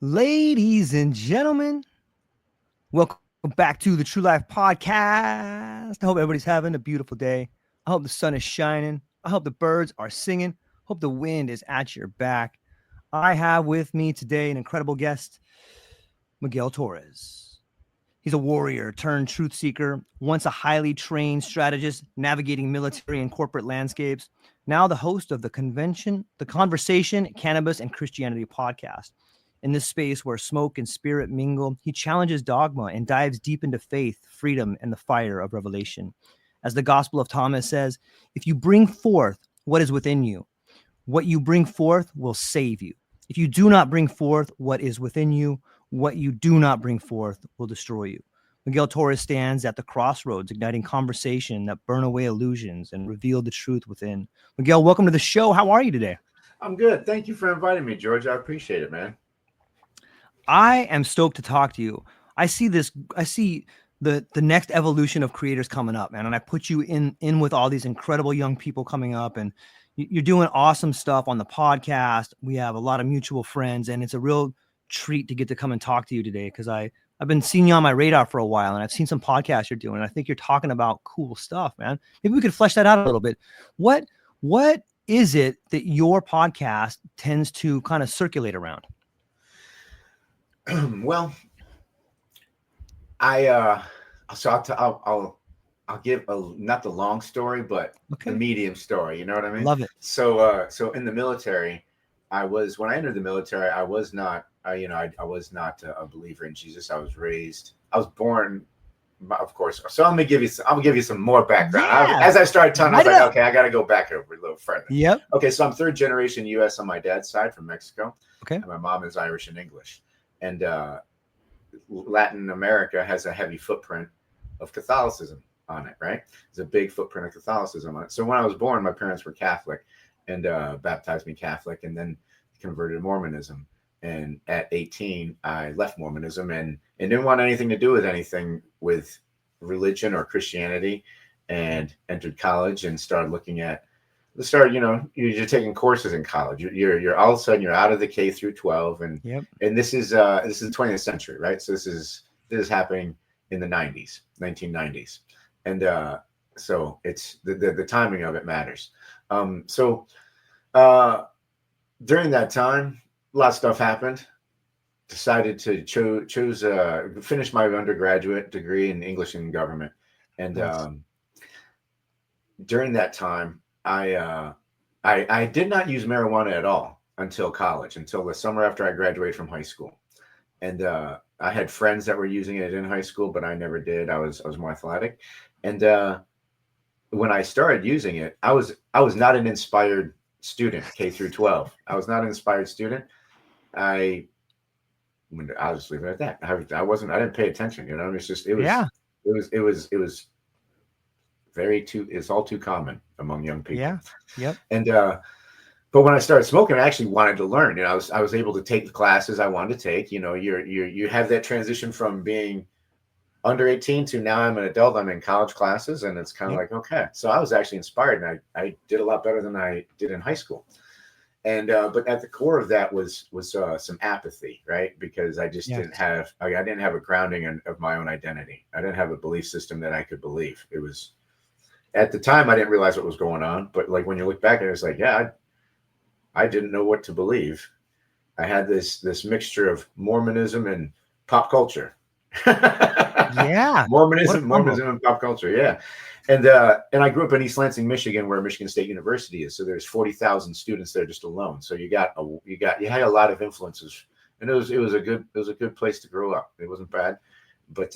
Ladies and gentlemen, welcome back to the True Life Podcast. I hope everybody's having a beautiful day. I hope the sun is shining. I hope the birds are singing. I hope the wind is at your back. I have with me today an incredible guest, Miguel Torres. He's a warrior turned truth seeker, once a highly trained strategist navigating military and corporate landscapes, now the host of the Conversation, Cannabis and Christianity Podcast. In this space where smoke and spirit mingle, he challenges dogma and dives deep into faith, freedom, and the fire of revelation. As the Gospel of Thomas says, if you bring forth what is within you, what you bring forth will save you. If you do not bring forth what is within you, what you do not bring forth will destroy you. Miguel Torres stands at the crossroads, igniting conversation that burn away illusions and reveal the truth within. Miguel, welcome to the show. How are you today? I'm good. Thank you for inviting me, George. I appreciate it, man. I am stoked to talk to you. I see the next evolution of creators coming up, man. And I put you in with all these incredible young people coming up, and you're doing awesome stuff on the podcast. We have a lot of mutual friends, and it's a real treat to get to come and talk to you today because I've been seeing you on my radar for a while, and I've seen some podcasts you're doing. And I think you're talking about cool stuff, man. Maybe we could flesh that out a little bit. What is it that your podcast tends to kind of circulate around? Well, I'll give not the long story, but the medium story. You know what I mean? Love it. So in the military, when I entered the military, I was not a believer in Jesus. I was born, of course. So I'm gonna give you some more background. Yeah. As I started telling, I was like, okay, I got to go back over a little further. Yep. Okay, so I'm third generation U.S. on my dad's side from Mexico. Okay. And my mom is Irish and English. And Latin America has a heavy footprint of Catholicism on it, right? There's a big footprint of Catholicism on it. So when I was born, my parents were Catholic and baptized me Catholic and then converted to Mormonism. And at 18, I left Mormonism and didn't want anything to do with religion or Christianity, and entered college and started you're taking courses in college. You're all of a sudden you're out of the K through 12, and this is the 20th century, right? So this is happening in the 1990s, and so it's the timing of it matters. During that time, a lot of stuff happened. Decided to finish my undergraduate degree in English and government, and nice. During that time, I did not use marijuana at all until college, until the summer after I graduated from high school. And I had friends that were using it in high school, but I never did. I was more athletic. And when I started using it, I was not an inspired student, K through 12. I was not an inspired student. I'll just leave it at that. I didn't pay attention, it's all too common among young people. Yeah. Yep. And but when I started smoking, I actually wanted to learn. I was able to take the classes I wanted to take. You have that transition from being under 18 to now I'm an adult. I'm in college classes, and it's kind of like, okay. So I was actually inspired, and I did a lot better than I did in high school. And but at the core of that was some apathy, right? Because I just didn't have a grounding of my own identity. I didn't have a belief system that I could believe. It was. At the time, I didn't realize what was going on, but like when you look back at it, it's like, I didn't know what to believe. I had this mixture of Mormonism and pop culture. Mormonism and pop culture. Yeah. And I grew up in East Lansing, Michigan, where Michigan State University is. So there's 40,000 students there just alone. So you had a lot of influences, and it was a good place to grow up. It wasn't bad, but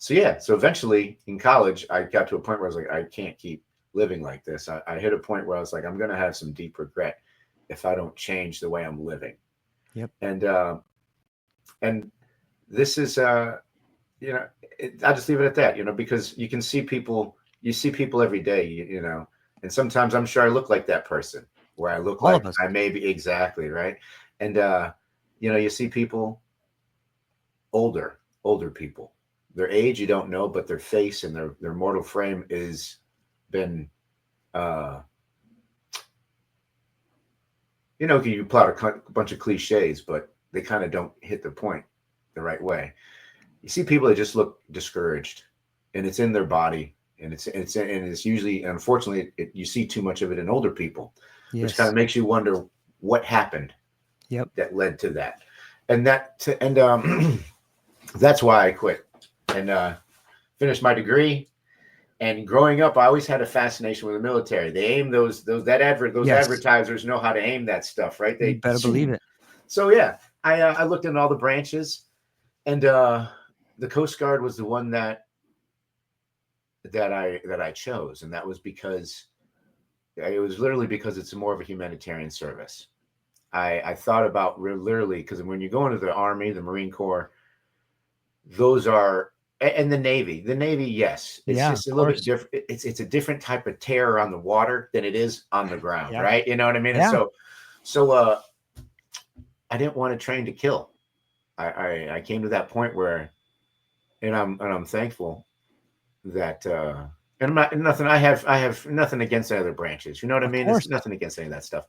So eventually in college, I got to a point where I was like, I can't keep living like this. I hit a point where I was like, I'm going to have some deep regret if I don't change the way I'm living. Yep. And this is, I'll just leave it at that, because you see people every day, and sometimes I'm sure I look like that person where I look like I may be exactly right. And, you see people, older people. Their age you don't know, but their face and their mortal frame is been you know, you plot a bunch of cliches, but they kind of don't hit the point the right way. You see people that just look discouraged, and it's in their body, and it's usually, unfortunately, you see too much of it in older people, which kind of makes you wonder what happened. Yep. That led to that, and that's why I quit and finished my degree. And growing up, I always had a fascination with the military. They aim those advertisers know how to aim that stuff, right? They better believe it. So yeah, I looked into all the branches, and the Coast Guard was the one that I chose, and that was because it's more of a humanitarian service. I thought about literally, because when you go into the Army, the Marine Corps, those are. And the Navy, yes, it's just a little bit different. It's a different type of terror on the water than it is on the ground, right? You know what I mean? Yeah. And so I didn't want to train to kill. I came to that point where, and I'm thankful that, and I'm not nothing. I have nothing against the other branches. You know what I mean? It's nothing against any of that stuff.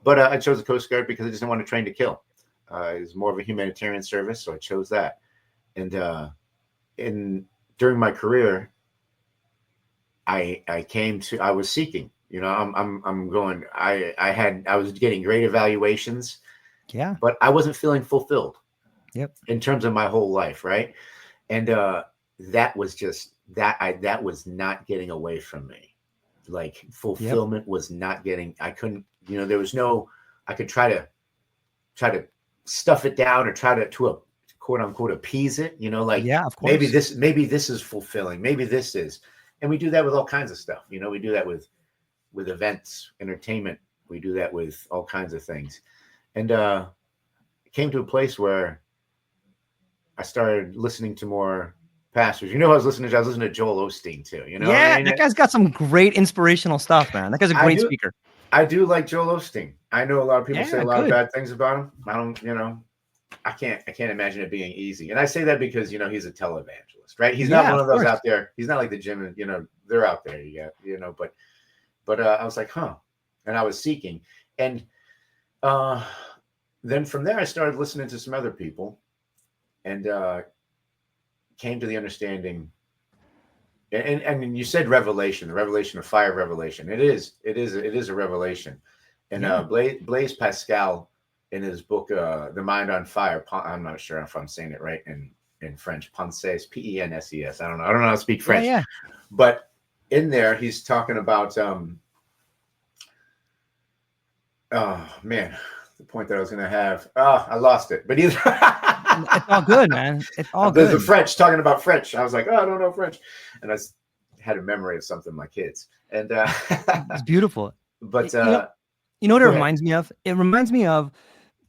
But I chose the Coast Guard because I just didn't want to train to kill. It's more of a humanitarian service, so I chose that. And during my career, I was seeking, you know, I was getting great evaluations, but I wasn't feeling fulfilled in terms of my whole life. Right. And, that was not getting away from me. Like fulfillment was not getting, I couldn't, you know, there was no, I could try to stuff it down or try to a quote unquote appease it, you know, like of course. maybe this is fulfilling, maybe this is, and we do that with all kinds of stuff, you know. We do that with events, entertainment, we do that with all kinds of things. And it came to a place where I started listening to more pastors. You know, I was listening to Joel Osteen too, you know. That guy's got some great inspirational stuff, man. That guy's a great speaker. I do like Joel Osteen. I know a lot of people say a lot of bad things about him. I don't, you know, I can't imagine it being easy. And I say that because, you know, he's a televangelist, right? He's not one of those out there. He's not like the Jim, you know, they're out there, you know, but I was like, and I was seeking. And then from there, I started listening to some other people and came to the understanding. And you said revelation, the revelation of fire revelation. It is a revelation. And Blaise Pascal, in his book, The Mind on Fire, I'm not sure if I'm saying it right in French, Penses, Penses. I don't know how to speak French. But in there, he's talking about, oh man, the point that I was going to have. Oh, I lost it. But either it's all good, man. It's all good. The French, talking about French. I was like, I don't know French. And I had a memory of something my kids. And it's beautiful. But you know what it reminds me of? It reminds me of,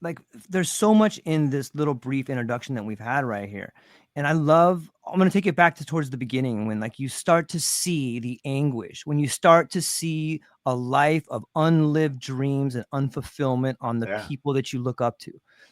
like, there's so much in this little brief introduction that we've had right here. And I'm going to take it back to towards the beginning when, like, you start to see the anguish, when you start to see a life of unlived dreams and unfulfillment on the people that you look up to.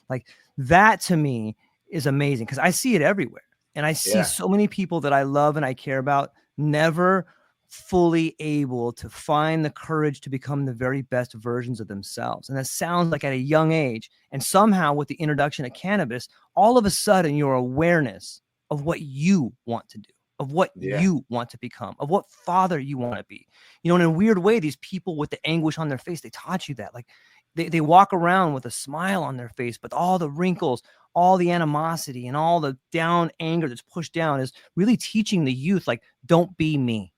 Like, that to me is amazing because I see it everywhere. And I see so many people that I love and I care about never fully able to find the courage to become the very best versions of themselves. And that sounds like at a young age. And somehow with the introduction of cannabis, all of a sudden your awareness of what you want to do, of what you want to become, of what father you want to be. You know, in a weird way, these people with the anguish on their face, they taught you that. Like they walk around with a smile on their face, but all the wrinkles, all the animosity and all the down anger that's pushed down is really teaching the youth, like, don't be me.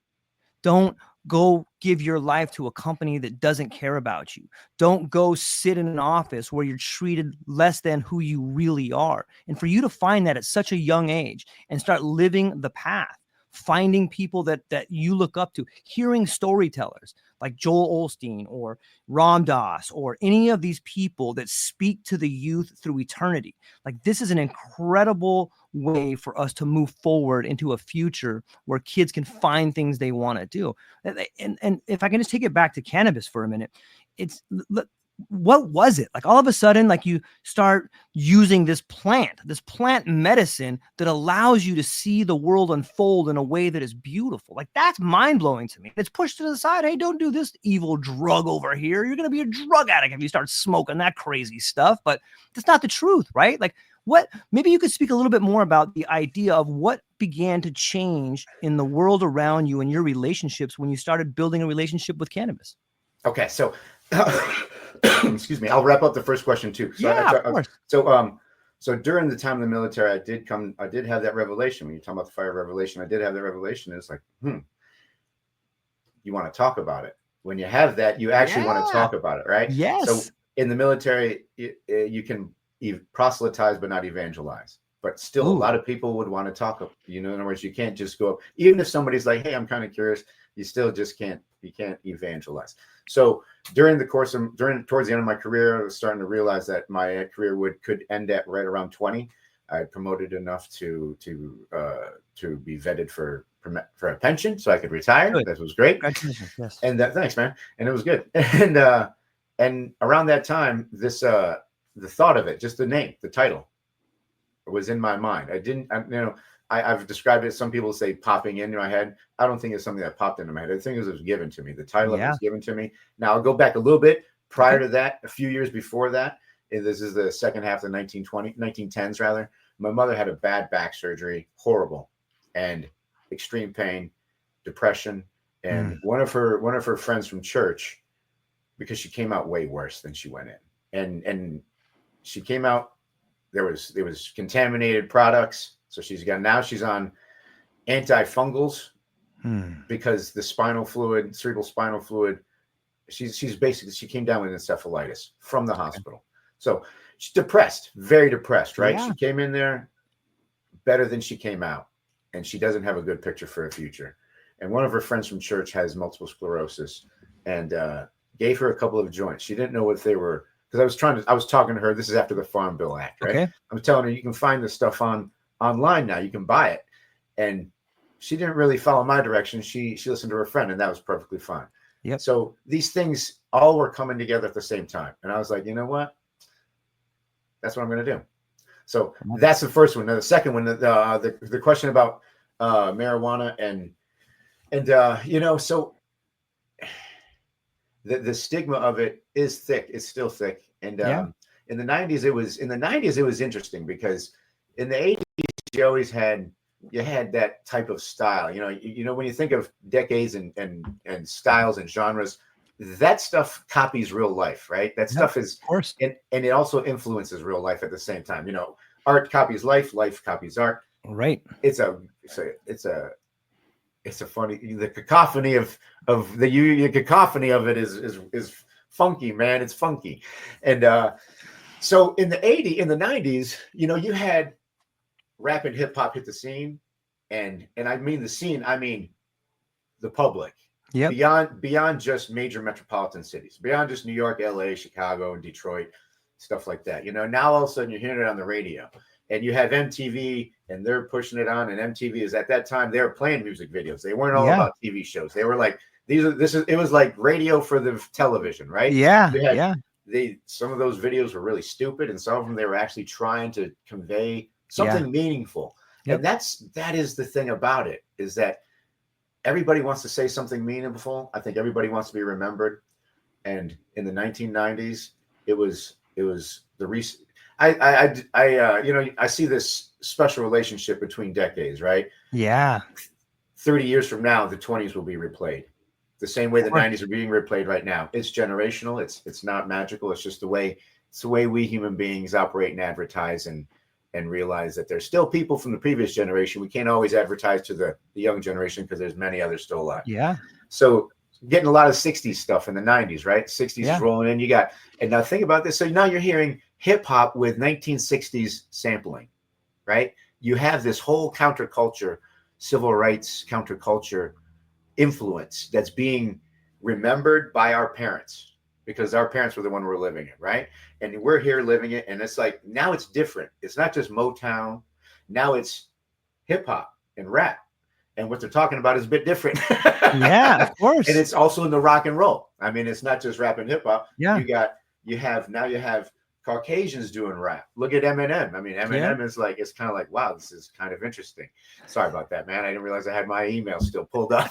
Don't go give your life to a company that doesn't care about you. Don't go sit in an office where you're treated less than who you really are. And for you to find that at such a young age and start living the path, finding people that you look up to, hearing storytellers like Joel Osteen or Ram Dass or any of these people that speak to the youth through eternity. Like, this is an incredible way for us to move forward into a future where kids can find things they want to do. And if I can just take it back to cannabis for a minute, what was it? Like all of a sudden, like you start using this plant medicine that allows you to see the world unfold in a way that is beautiful. Like that's mind blowing to me. It's pushed to the side. Hey, don't do this evil drug over here. You're going to be a drug addict if you start smoking that crazy stuff. But that's not the truth, right? Like maybe you could speak a little bit more about the idea of what began to change in the world around you and your relationships when you started building a relationship with cannabis. Okay. So, excuse me, I'll wrap up the first question too. So of course. So during the time in the military, I did have that revelation. When you're talking about the fire revelation, I did have that revelation. It's like, you want to talk about it. When you have that, you actually want to talk about it, right? Yes. So in the military, you can proselytize, but not evangelize. But still, a lot of people would want to talk. In other words, you can't just go up. Even if somebody's like, hey, I'm kind of curious, you still just can't evangelize. So towards the end of my career, I was starting to realize that my career could end at right around 20. I had promoted enough to be vetted for a pension, so I could retire. Good. That was great. Yes. And thanks, man. And it was good. And around that time, the thought of it, just the name, the title, was in my mind. I've described it. Some people say popping into my head. I don't think it's something that popped into my head. I think it was given to me. The title of it was given to me. Now I'll go back a little bit prior to that, a few years before that. And this is the second half of the 1910s rather. My mother had a bad back surgery, horrible, and extreme pain, depression. And one of her friends from church, because she came out way worse than she went in. And she came out, there was contaminated products. So she's on antifungals because the cerebral spinal fluid, she came down with encephalitis from the hospital. So she's depressed, very depressed, right? Yeah. She came in there better than she came out, and she doesn't have a good picture for a future. And one of her friends from church has multiple sclerosis and gave her a couple of joints. She didn't know what they were, because I was talking to her. This is after the Farm Bill Act, right? Okay. I'm telling her, you can find this stuff online now. You can buy it. And she didn't really follow my direction. She listened to her friend, and that was perfectly fine. Yep. So these things all were coming together at the same time. And I was like, you know what? That's what I'm going to do. So that's the first one. Now, the second one, the question about marijuana so the stigma of it is thick. It's still thick. And in the 90s, it was interesting because in the 80s, you had that type of style. When you think of decades and styles and genres, that stuff copies real life, right? That stuff is, of course, and it also influences real life at the same time. Art copies life copies art. Right. It's a funny, the cacophony of the cacophony of it is funky, man. It's funky. And so in the 90s, you had rap and hip hop hit the scene, and I mean the scene, I mean the public. Yeah. Beyond just major metropolitan cities, beyond just New York, LA, Chicago, and Detroit, stuff like that. Now all of a sudden you're hearing it on the radio, and you have MTV, and they're pushing it on. And MTV is, at that time, they were playing music videos. They weren't all about TV shows. They were like, it was like radio for the television, right? Yeah. Some of those videos were really stupid, and some of them they were actually trying to convey something meaningful. Yep. And that is the thing about it, is that everybody wants to say something meaningful. I think everybody wants to be remembered. And in the 1990s, it was the recent. I see this special relationship between decades, right? Yeah. 30 years from now, the 20s will be replayed the same way the 90s are being replayed right now. It's generational. It's not magical. It's just the way we human beings operate and advertise and realize that there's still people from the previous generation. We can't always advertise to the young generation because there's many others still alive. Yeah. So getting a lot of 60s stuff in the 90s, right? 60s is rolling in. And now think about this. So now you're hearing hip hop with 1960s sampling, right? You have this whole counterculture, civil rights counterculture influence that's being remembered by our parents, because our parents were the one who were living it, right? And we're here living it. And it's like, now it's different. It's not just Motown. Now it's hip hop and rap. And what they're talking about is a bit different. Yeah, of course. And it's also in the rock and roll. I mean, it's not just rap and hip hop. Yeah. you have Caucasians doing rap. Look at Eminem. I mean, Eminem is like, it's kind of like, wow, this is kind of interesting. Sorry about that, man. I didn't realize I had my email still pulled up.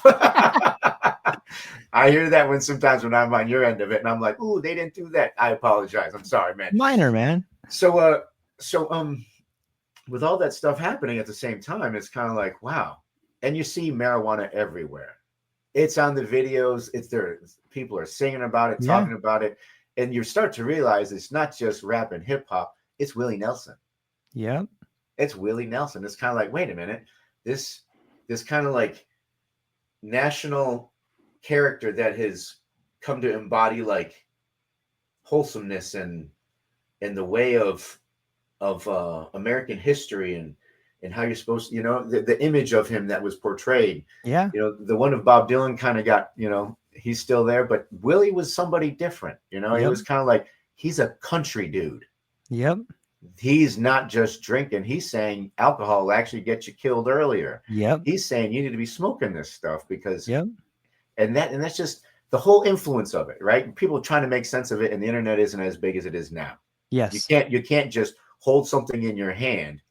I hear that sometimes when I'm on your end of it, and I'm like, ooh, they didn't do that. I apologize. I'm sorry, man. Minor, man. So with all that stuff happening at the same time, it's kind of like, wow. And you see marijuana everywhere. It's on the videos. It's there. People are singing about it, talking about it. And you start to realize it's not just rap and hip hop. It's Willie Nelson. Yep. It's Willie Nelson. It's kind of like, wait a minute. This kind of like national character that has come to embody like wholesomeness and the way of American history and how you're supposed to, the image of him that was portrayed. Yeah. The one of Bob Dylan kind of got, he's still there, but Willie was somebody different. He was kind of like, he's a country dude. Yep. He's not just drinking. He's saying alcohol will actually get you killed earlier. Yep. He's saying you need to be smoking this stuff because, and that's just the whole influence of it, right? People are trying to make sense of it, and the internet isn't as big as it is now. Yes. You can't just hold something in your hand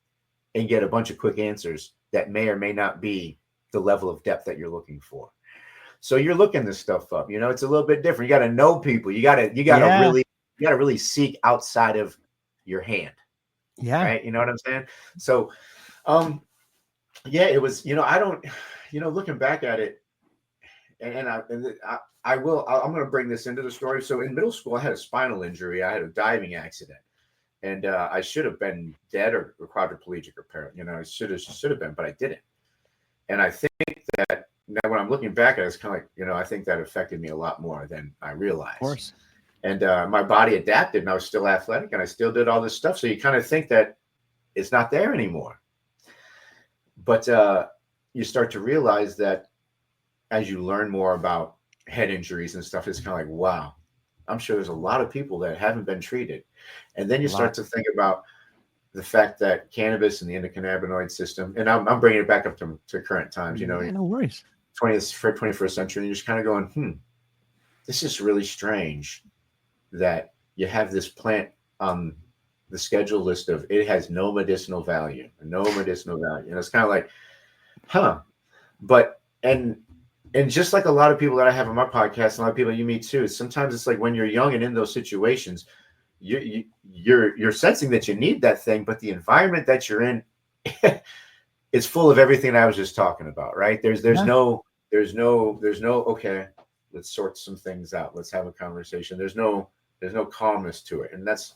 and get a bunch of quick answers that may or may not be the level of depth that you're looking for. So you're looking this stuff up. It's a little bit different. You got to know people. You got to really seek outside of your hand. Yeah. Right. You know what I'm saying? So, it was. I don't. Looking back at it, I'm going to bring this into the story. So in middle school, I had a spinal injury. I had a diving accident. And I should have been dead or quadriplegic or I should have been, but I didn't. And I think that now when I'm looking back at it, it's kind of like, I think that affected me a lot more than I realized. Of course. And my body adapted and I was still athletic and I still did all this stuff. So you kind of think that it's not there anymore. But you start to realize that as you learn more about head injuries and stuff, it's kind of like, wow, I'm sure there's a lot of people that haven't been treated. And then you start to think about the fact that cannabis and the endocannabinoid system, and I'm bringing it back up to current times, no worries. 21st century, and you're just kind of going, this is really strange that you have this plant on the schedule list of it has no medicinal value. And it's kind of like, but, and just like a lot of people that I have on my podcast, and a lot of people you meet too, sometimes it's like when you're young and in those situations, you're sensing that you need that thing, but the environment that you're in is full of everything I was just talking about, right? There's no, okay, let's sort some things out. Let's have a conversation. There's no calmness to it. And that's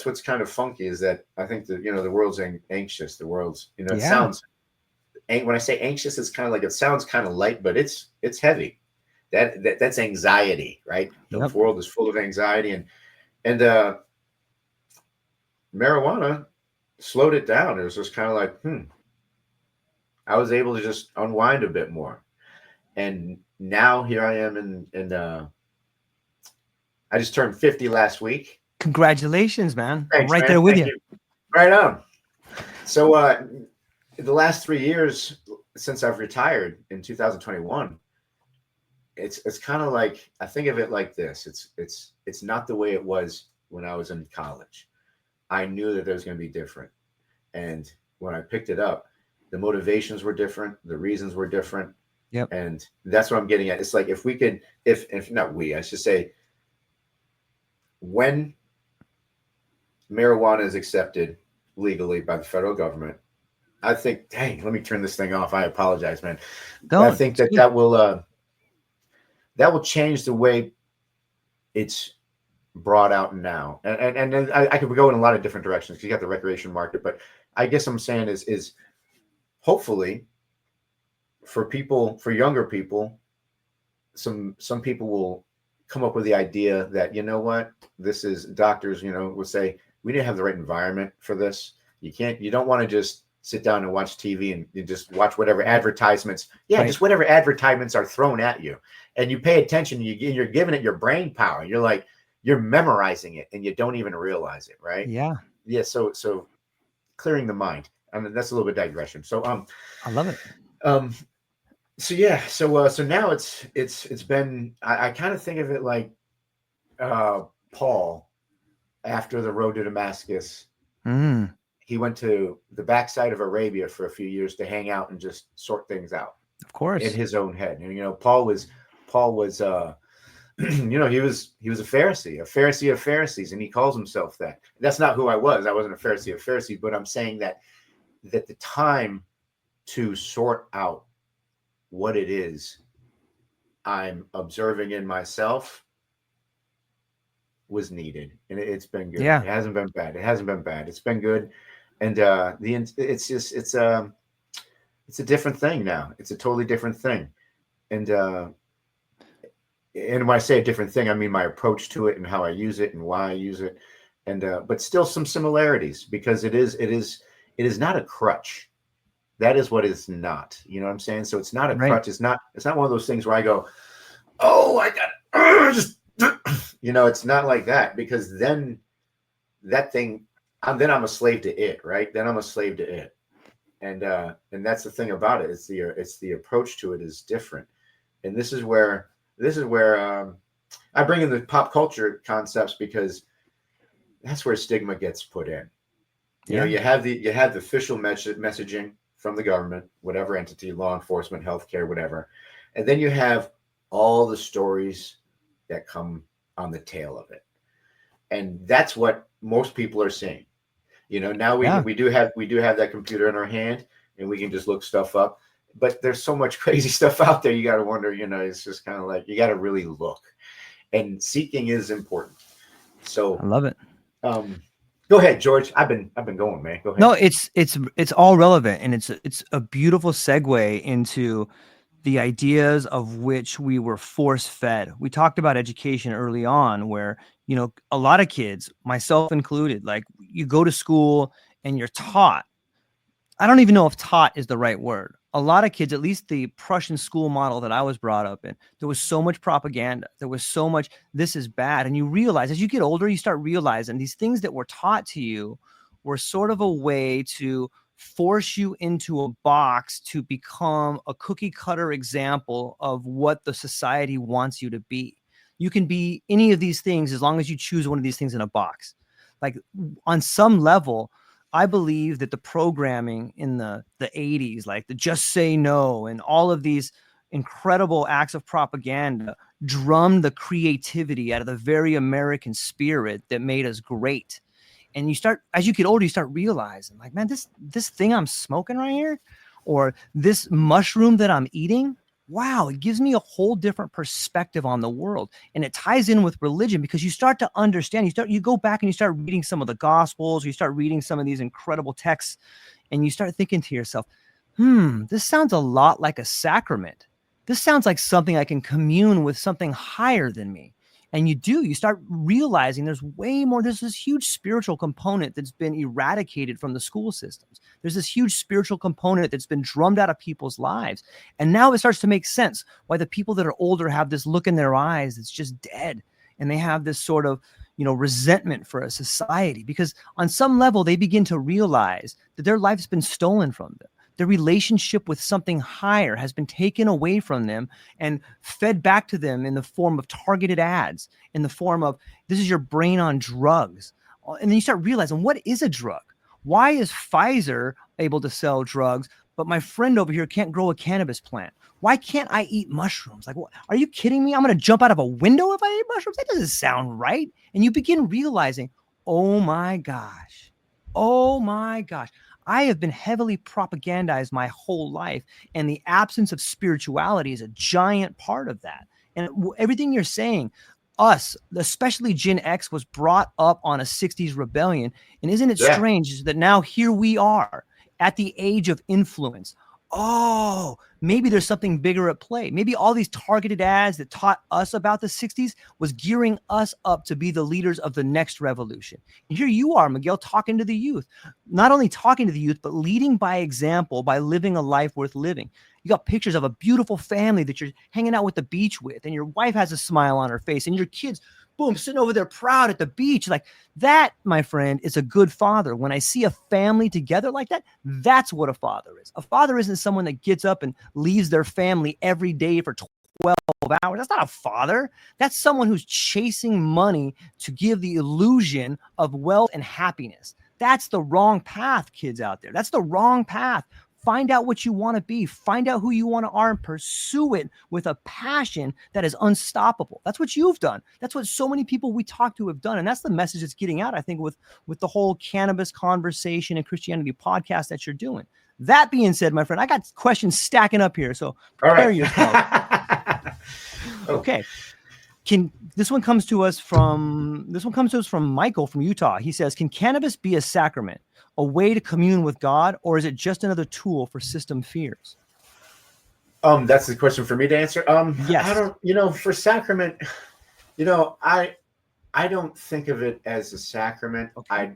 what's kind of funky is that I think that, the world's anxious. The world's, it sounds, when I say anxious, it's kind of like, it sounds kind of light, but it's heavy. That's anxiety, right? The world is full of anxiety and marijuana slowed it down. It was just kind of like, I was able to just unwind a bit more. And now here I am and I just turned 50 last week. Congratulations, man. Thanks, I'm right man. there with Thank you. Right on. So the last 3 years since I've retired in 2021, it's kind of like, I think of it like this. It's not the way it was when I was in college. I knew that there was going to be different. And when I picked it up, the motivations were different. The reasons were different. Yep. And that's what I'm getting at. It's like, if we could, if not we, I should say, when marijuana is accepted legally by the federal government, I think, dang, let me turn this thing off. I apologize, man. I think that will change the way it's brought out now. And I could go in a lot of different directions because you got the recreation market, but I guess I'm saying is hopefully for younger people, some people will come up with the idea that, you know what, this is doctors, will say, we didn't have the right environment for this. You don't want to just sit down and watch TV and you just watch whatever advertisements. Yeah. Right. Just whatever advertisements are thrown at you and you pay attention, you're giving it your brain power. You're like, you're memorizing it and you don't even realize it. Right. Yeah. Yeah. So clearing the mind. I mean, that's a little bit digression. So, I love it. So yeah, so now it's been, I kind of think of it like Paul, after the road to Damascus, Mm, he went to the backside of Arabia for a few years to hang out and just sort things out of in course. his own head. And Paul was he was a Pharisee of Pharisees, and he calls himself that. That's not who I was. I wasn't a Pharisee of Pharisees, but I'm saying that the time to sort out what it is I'm observing in myself was needed, and it's been good. Yeah. It hasn't been bad. It's been good, and it's a different thing now. It's a totally different thing, and when I say a different thing, I mean my approach to it and how I use it and why I use it, and but still some similarities, because it is not a crutch. That is what it's not. You know what I'm saying? So it's not a Right. crutch. It's not one of those things where I go, oh, I got just it's not like that, because then that thing, then I'm a slave to it, right? Then I'm a slave to it, and that's the thing about it. It's the approach to it is different, and this is where I bring in the pop culture concepts, because that's where stigma gets put in. You have the official messaging from the government, whatever entity, law enforcement, healthcare, whatever, and then you have all the stories that come on the tail of it, and that's what most people are seeing. Now we do have that computer in our hand, and we can just look stuff up. But there's so much crazy stuff out there. You got to wonder, it's just kind of like, you got to really look, and seeking is important. So I love it. Go ahead, George. I've been going, man. Go ahead. No, it's all relevant, and it's a beautiful segue into the ideas of which we were force fed. We talked about education early on, where, a lot of kids, myself included, like, you go to school and you're taught. I don't even know if taught is the right word. A lot of kids, at least the Prussian school model that I was brought up in, there was so much propaganda. There was so much, this is bad. And you realize, as you get older, you start realizing these things that were taught to you were sort of a way to force you into a box to become a cookie cutter example of what the society wants you to be. You can be any of these things as long as you choose one of these things in a box. Like, on some level, I believe that the programming in the 80s, like the Just Say No and all of these incredible acts of propaganda, drummed the creativity out of the very American spirit that made us great. And as you get older, you start realizing, like, man, this thing I'm smoking right here, or this mushroom that I'm eating, wow, it gives me a whole different perspective on the world. And it ties in with religion, because you start to understand, you go back and you start reading some of the gospels, you start reading some of these incredible texts, and you start thinking to yourself, this sounds a lot like a sacrament. This sounds like something I can commune with something higher than me. And you start realizing there's this huge spiritual component that's been eradicated from the school systems. There's this huge spiritual component that's been drummed out of people's lives. And now it starts to make sense why the people that are older have this look in their eyes that's just dead. And they have this sort of, resentment for a society, because on some level they begin to realize that their life's been stolen from them. Their relationship with something higher has been taken away from them and fed back to them in the form of targeted ads, in the form of, this is your brain on drugs. And then you start realizing, what is a drug? Why is Pfizer able to sell drugs, but my friend over here can't grow a cannabis plant? Why can't I eat mushrooms? Like, are you kidding me? I'm going to jump out of a window if I eat mushrooms? That doesn't sound right. And you begin realizing, oh my gosh, I have been heavily propagandized my whole life, and the absence of spirituality is a giant part of that. And everything you're saying, us, especially Gen X, was brought up on a 60s rebellion. And isn't it strange that now here we are at the age of influence? Oh, maybe there's something bigger at play. Maybe all these targeted ads that taught us about the 60s was gearing us up to be the leaders of the next revolution. And here you are, Miguel, talking to the youth, not only talking to the youth, but leading by example, by living a life worth living. You got pictures of a beautiful family that you're hanging out with the beach with, and your wife has a smile on her face, and your kids, boom, sitting over there proud at the beach. Like, that, my friend, is a good father. When I see a family together like that, that's what a father is. A father isn't someone that gets up and leaves their family every day for 12 hours. That's not a father. That's someone who's chasing money to give the illusion of wealth and happiness. That's the wrong path, kids out there. That's the wrong path. Find out what you want to be. Find out who you want to are and pursue it with a passion that is unstoppable. That's what you've done. That's what so many people we talk to have done. And that's the message that's getting out, I think, with the whole cannabis conversation and Christianity podcast that you're doing. That being said, my friend, I got questions stacking up here. So prepare yourself. Okay. This one comes to us from Michael from Utah. He says, can cannabis be a sacrament, a way to commune with God, or is it just another tool for system fears? That's the question for me to answer. Yes. I don't, for sacrament, I don't think of it as a sacrament. Okay.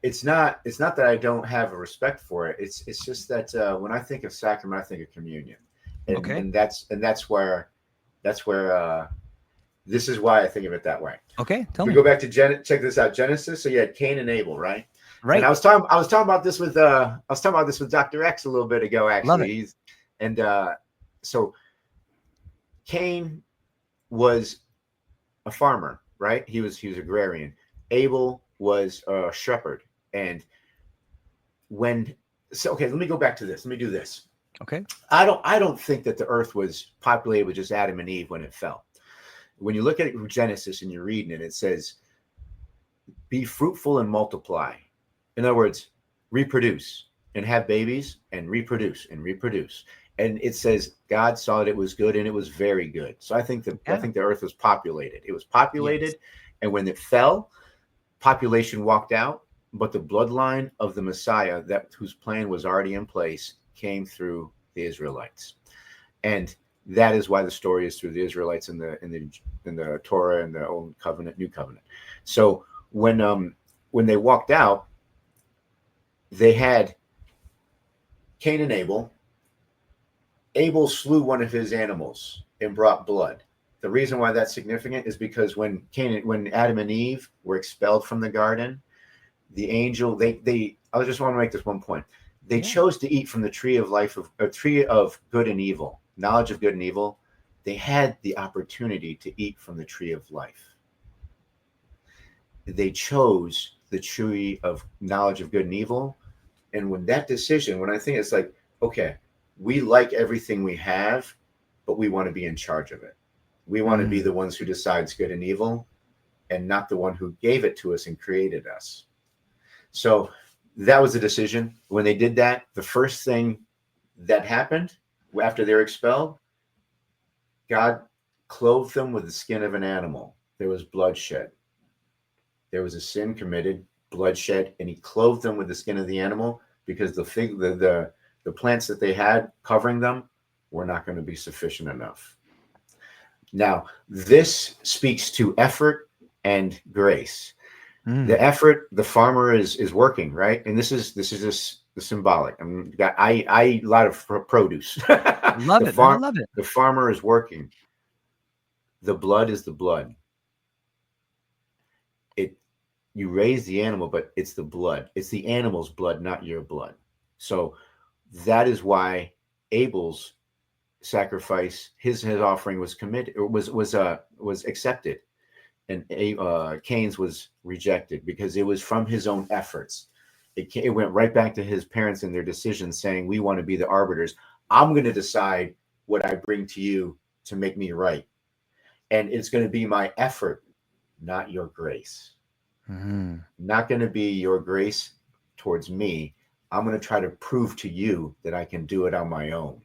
It's not that I don't have a respect for it. It's just that when I think of sacrament, I think of communion. And that's where this is why I think of it that way. Okay, tell me. We go back to check this out. Genesis. So you had Cain and Abel, right? Right. And I was talking about this with Dr. X a little bit ago. Actually, Love it. So Cain was a farmer, right? He was agrarian. Abel was a shepherd, and let me go back to this. Let me do this. Okay. I don't think that the earth was populated with just Adam and Eve when it fell. When you look at Genesis and you're reading it, it says, be fruitful and multiply. In other words, reproduce and have babies and reproduce and reproduce. And it says God saw that it was good and it was very good. So I think the earth was populated. It was populated. Yes. And when it fell, population walked out, but the bloodline of the Messiah, whose plan was already in place, came through the Israelites. And that is why the story is through the Israelites in the Torah and the Old Covenant, New Covenant. So when they walked out, they had Cain and Abel. Abel slew one of his animals and brought blood. The reason why that's significant is because when Adam and Eve were expelled from the garden, the angel I just want to make this one point. They chose to eat from the tree of life, a tree of good and evil, knowledge of good and evil. They had the opportunity to eat from the tree of life. They chose the tree of knowledge of good and evil. And when I think it's like, okay, we like everything we have, but we want to be in charge of it. We want to be the ones who decides good and evil and not the one who gave it to us and created us. So that was the decision. When they did that, the first thing that happened after they were expelled, God clothed them with the skin of an animal. There was bloodshed. There was a sin committed, bloodshed, and he clothed them with the skin of the animal because the plants that they had covering them were not going to be sufficient enough. Now, this speaks to effort and grace. The effort, the farmer is working, right? And this is just the symbolic. I eat a lot of produce. I love it. The farmer is working. The blood is the blood. You raise the animal, but it's the blood. It's the animal's blood, not your blood. So that is why Abel's sacrifice, his offering was committed, or was accepted. And Cain's was rejected because it was from his own efforts. It went right back to his parents and their decisions saying, we want to be the arbiters. I'm going to decide what I bring to you to make me right. And it's going to be my effort, not your grace. Not going to be your grace towards me. I'm going to try to prove to you that I can do it on my own.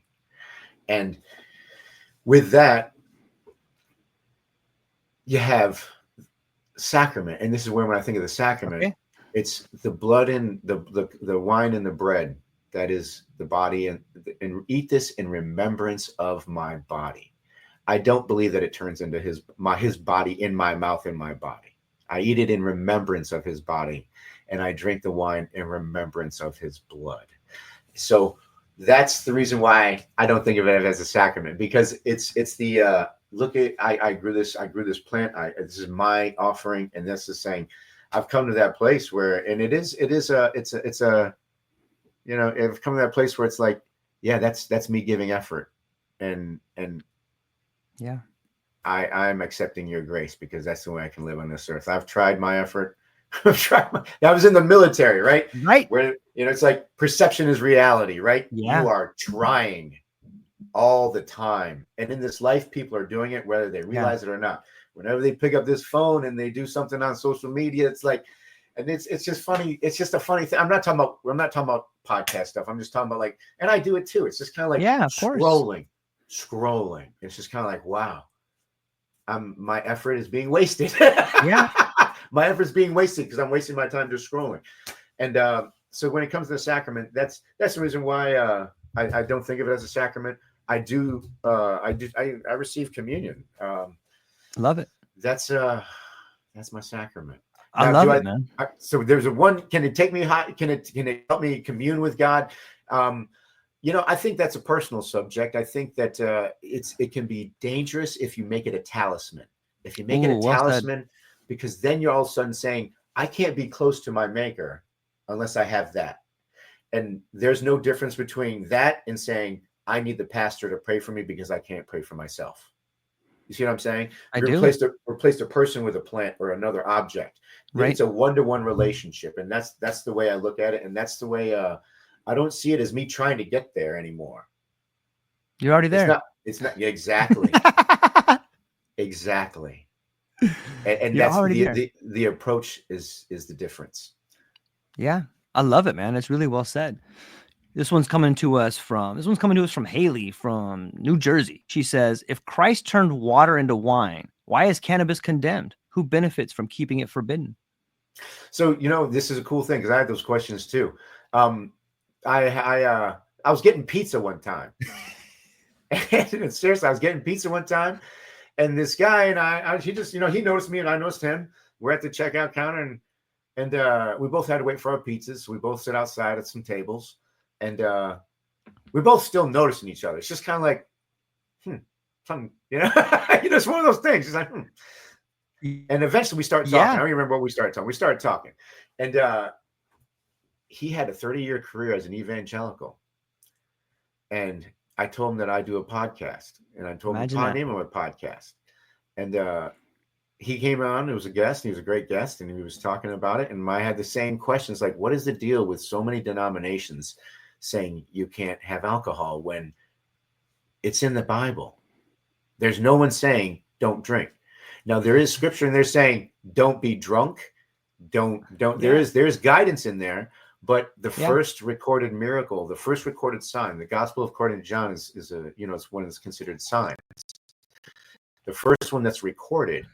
And with that, you have sacrament, and this is where when I think of the sacrament, it's the blood and the wine and the bread that is the body, and eat this in remembrance of my body. I don't believe that it turns into his body in my mouth, in my body. I eat it in remembrance of his body, and I drink the wine in remembrance of his blood. So that's the reason why I don't think of it as a sacrament, because it's the look at I grew this plant. This is my offering, and this is saying I've come to that place where, and I've come to that place where it's like, yeah, that's me giving effort. and Yeah. I'm accepting your grace because that's the way I can live on this earth. I've tried my effort. I was in the military, right? Right. Where, it's like perception is reality, right? Yeah. You are trying all the time. And in this life, people are doing it, whether they realize it or not. Whenever they pick up this phone and they do something on social media, it's like, and it's just funny. It's just a funny thing. I'm not talking about podcast stuff. I'm just talking about like, and I do it too. It's just kind of like of course. scrolling. It's just kind of like, wow, my effort is being wasted. Yeah. My effort is being wasted because I'm wasting my time just scrolling. And so when it comes to the sacrament, that's the reason why I don't think of it as a sacrament. I receive communion. Love it. That's my sacrament. I love it, man. So there's can it take me high? Can it help me commune with God? I think that's a personal subject. I think that it can be dangerous if you make it a talisman. If you make it a talisman, because then you're all of a sudden saying, I can't be close to my maker unless I have that. And there's no difference between that and saying, I need the pastor to pray for me because I can't pray for myself. You see what I'm saying? Replaced a person with a plant or another object. Right. It's a one-to-one relationship. And that's the way I look at it. And that's the way I don't see it as me trying to get there anymore. You're already there. It's not exactly. Exactly. And that's the approach is the difference. Yeah. I love it, man. It's really well said. This one's coming to us from Haley from New Jersey. She says, if Christ turned water into wine, why is cannabis condemned? Who benefits from keeping it forbidden? So, this is a cool thing because I had those questions too. I was getting pizza one time. And seriously, I was getting pizza one time. And this guy and he just, he noticed me and I noticed him. We're at the checkout counter and we both had to wait for our pizzas. So we both sit outside at some tables. And we're both still noticing each other. It's just kind of like, something, it's one of those things. It's like, And eventually we started talking. I don't even remember what we started talking. We started talking. And he had a 30-year career as an evangelical. And I told him that I do a podcast. And I told him the name of my podcast. And he came on. It was a guest. He was a great guest. And he was talking about it. And I had the same questions like, what is the deal with so many denominations saying you can't have alcohol when it's in the Bible? There's no one saying don't drink. Now there is scripture and they're saying don't be drunk. Don't. There's guidance in there, but the first recorded miracle, the first recorded sign, the Gospel according to John is it's one that's considered signs. The first one that's recorded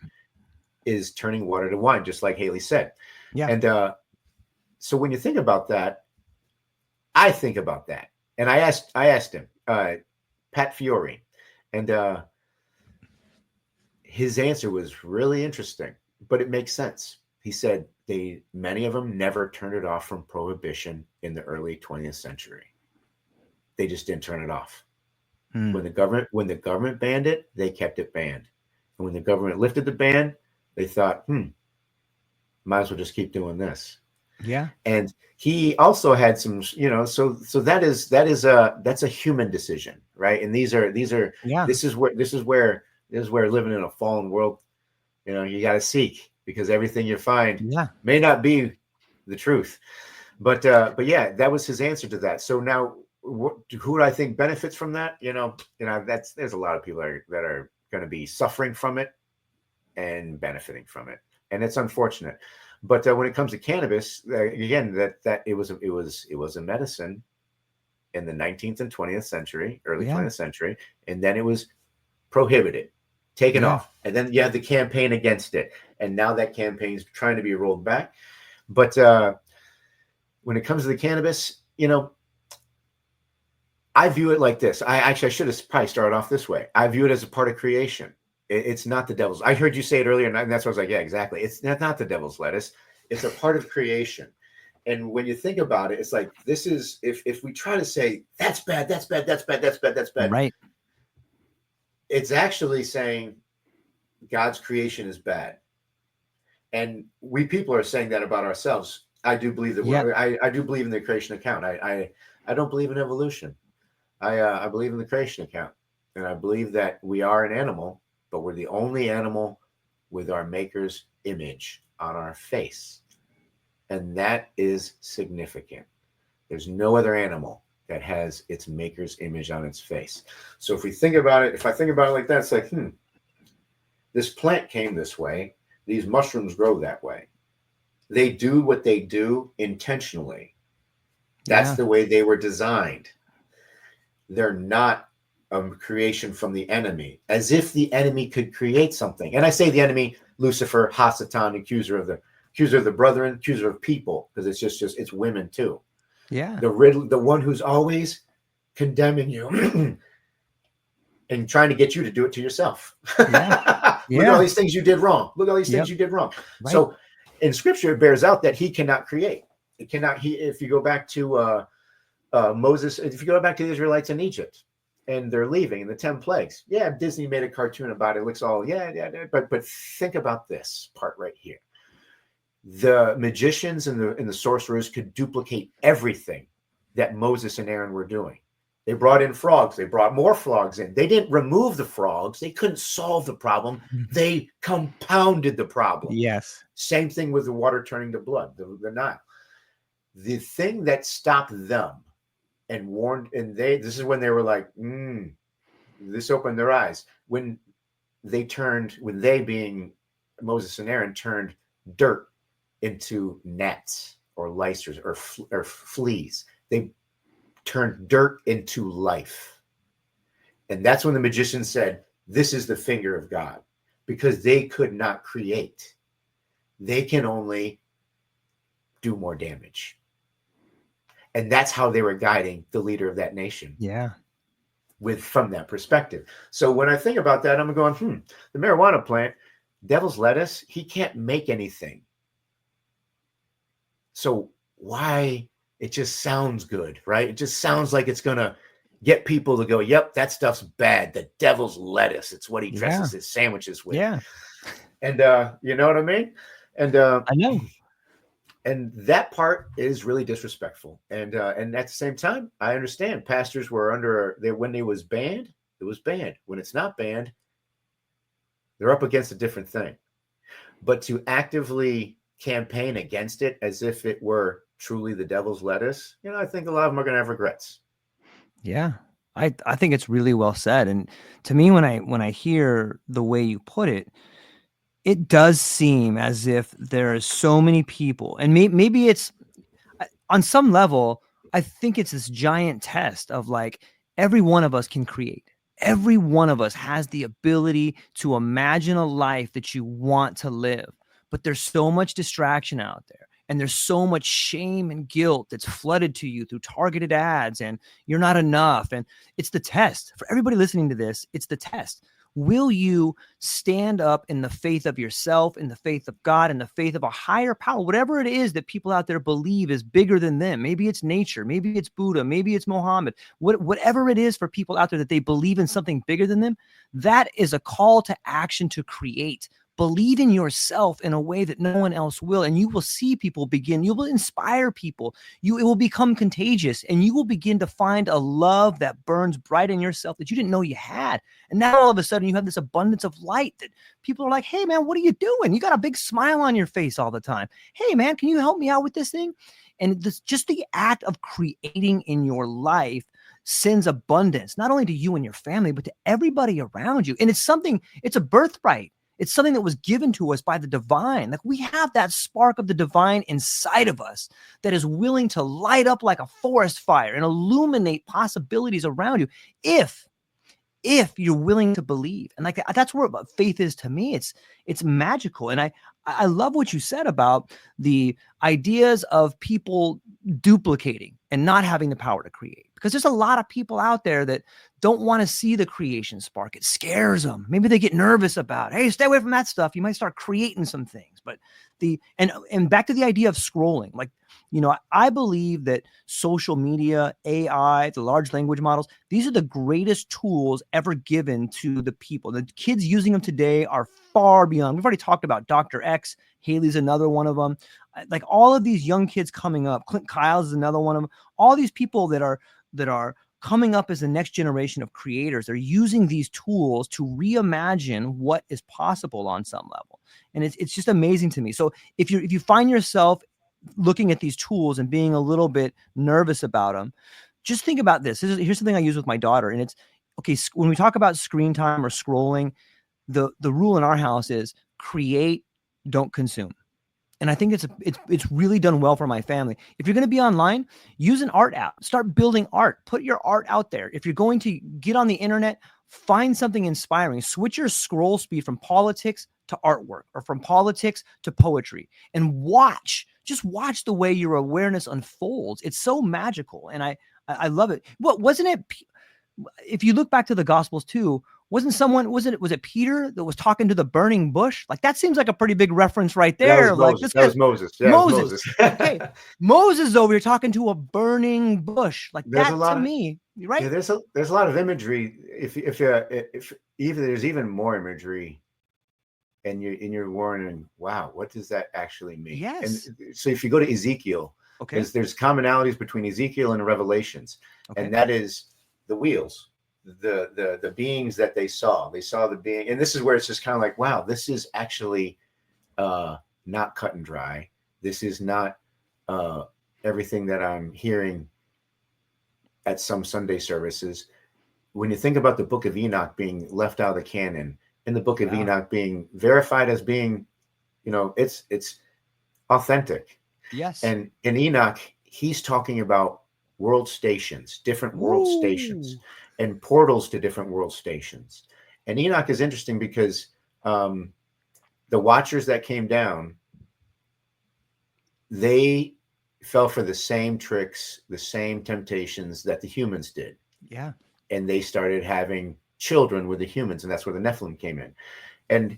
is turning water to wine, just like Haley said. Yeah. And so when you think about that, I think about that. And I asked him, Pat Fiore, and his answer was really interesting, but it makes sense. He said many of them never turned it off from prohibition in the early 20th century. They just didn't turn it off. When the government banned it, they kept it banned. And when the government lifted the ban, they thought, might as well just keep doing this. Yeah. And he also had some, so that's a human decision, right? And this is where living in a fallen world, you got to seek, because everything you find may not be the truth. But yeah, that was his answer to that. So now who do I think benefits from that? There's a lot of people that are going to be suffering from it and benefiting from it. And it's unfortunate. But when it comes to cannabis, again, that it was a medicine in the 19th and 20th century, early 20th century, and then it was prohibited, taken off, and then you had the campaign against it, and now that campaign is trying to be rolled back. But when it comes to the cannabis, I view it like this. I should have probably started off this way. I view it as a part of creation. It's not the devil's. I heard you say it earlier, and that's what I was like, yeah, exactly. It's not the devil's lettuce. It's a part of creation. And when you think about it, it's like, this is, if we try to say, that's bad, that's bad, that's bad, that's bad, that's bad. Right. It's actually saying God's creation is bad. And we people are saying that about ourselves. I do believe that I do believe in the creation account. I don't believe in evolution. I believe in the creation account. And I believe that we are an animal, but we're the only animal with our maker's image on our face. And that is significant. There's no other animal that has its maker's image on its face. So if I think about it like that, it's like, this plant came this way. These mushrooms grow that way. They do what they do intentionally. That's the way they were designed. They're not a creation from the enemy, as if the enemy could create something. And I say the enemy, Lucifer, Hasatan, accuser of the brethren, accuser of people, because it's just it's women too. Yeah. The one who's always condemning you and trying to get you to do it to yourself. Yeah. Look at all these things you did wrong. Look at all these things you did wrong. Right. So in scripture, it bears out that he cannot create. If you go back to Moses, if you go back to the Israelites in Egypt and they're leaving in the 10 plagues. Yeah, Disney made a cartoon about it. It looks all, but think about this part right here. The magicians and the sorcerers could duplicate everything that Moses and Aaron were doing. They brought in frogs. They brought more frogs in. They didn't remove the frogs. They couldn't solve the problem. They compounded the problem. Yes. Same thing with the water turning to blood, the Nile. The thing that stopped them and warned, and this is when they were like, this opened their eyes. When they being Moses and Aaron, turned dirt into gnats or lice or fleas. They turned dirt into life. And that's when the magician said, this is the finger of God, because they could not create. They can only do more damage. And that's how they were guiding the leader of that nation. Yeah. From that perspective. So when I think about that, I'm going, the marijuana plant, devil's lettuce, he can't make anything. So why? It just sounds good, right? It just sounds like it's going to get people to go, yep, that stuff's bad. The devil's lettuce. It's what he dresses his sandwiches with. Yeah. And you know what I mean? And I know. And that part is really disrespectful. And at the same time, I understand pastors were when it was banned, it was banned. When it's not banned, they're up against a different thing. But to actively campaign against it as if it were truly the devil's lettuce, I think a lot of them are going to have regrets. Yeah. I think it's really well said. And to me, when I hear the way you put it, it does seem as if there are so many people, and maybe it's on some level, I think it's this giant test of like, every one of us can create. Every one of us has the ability to imagine a life that you want to live, but there's so much distraction out there. And there's so much shame and guilt that's flooded to you through targeted ads, and you're not enough. And it's the test for everybody listening to this. It's the test. Will you stand up in the faith of yourself, in the faith of God, in the faith of a higher power, whatever it is that people out there believe is bigger than them? Maybe it's nature, maybe it's Buddha, maybe it's Muhammad, whatever it is for people out there that they believe in something bigger than them. That is a call to action to create. Believe in yourself in a way that no one else will, and you will see people begin. You will inspire people. It will become contagious, and you will begin to find a love that burns bright in yourself that you didn't know you had. And now all of a sudden you have this abundance of light that people are like, hey man, what are you doing? You got a big smile on your face all the time. Hey man, can you help me out with this thing? And just the act of creating in your life sends abundance, not only to you and your family, but to everybody around you. And it's a birthright. It's something that was given to us by the divine. Like, we have that spark of the divine inside of us that is willing to light up like a forest fire and illuminate possibilities around you if you're willing to believe. And like, that's where faith is to me. It's magical. And I love what you said about the ideas of people duplicating and not having the power to create. Because there's a lot of people out there that don't want to see the creation spark. It scares them. Maybe they get nervous about, hey, stay away from that stuff. You might start creating some things. But and back to the idea of scrolling, like, I believe that social media, AI, the large language models, these are the greatest tools ever given to the people. The kids using them today are far beyond. We've already talked about Dr. X. Haley's another one of them. Like, all of these young kids coming up, Clint Kyles is another one of them. All these people that are coming up as the next generation of creators. They're using these tools to reimagine what is possible on some level. And it's just amazing to me. So if you find yourself looking at these tools and being a little bit nervous about them, just think about this. Here's something I use with my daughter. And it's, okay, when we talk about screen time or scrolling, the rule in our house is create, don't consume. And I think it's really done well for my family. If you're going to be online, use an art app. Start building art. Put your art out there. If you're going to get on the internet, find something inspiring. Switch your scroll speed from politics to artwork, or from politics to poetry, and just watch the way your awareness unfolds. It's so magical, and I love it. What wasn't it? If you look back to the Gospels too, was it Peter that was talking to the burning bush? Like, that seems like a pretty big reference right there. That was Moses. Yeah, Moses. Okay. Moses over here talking to a burning bush. Like, there's me, right? Yeah, there's a lot of imagery. If even there's even more imagery, and you're wondering, wow, what does that actually mean? Yes. And so if you go to Ezekiel, okay, there's commonalities between Ezekiel and Revelations, okay, and that is the wheels. The beings that they saw the being, and this is where it's just kind of like, wow, this is actually not cut and dry. This is not everything that I'm hearing at some Sunday services. When you think about the book of Enoch being left out of the canon, and the book of Enoch being verified as being, it's authentic. Yes. And in Enoch, he's talking about world stations, different world stations, and portals to different world stations. And Enoch is interesting because the Watchers that came down, they fell for the same tricks, the same temptations that the humans did. Yeah. And they started having children with the humans, and that's where the Nephilim came in. And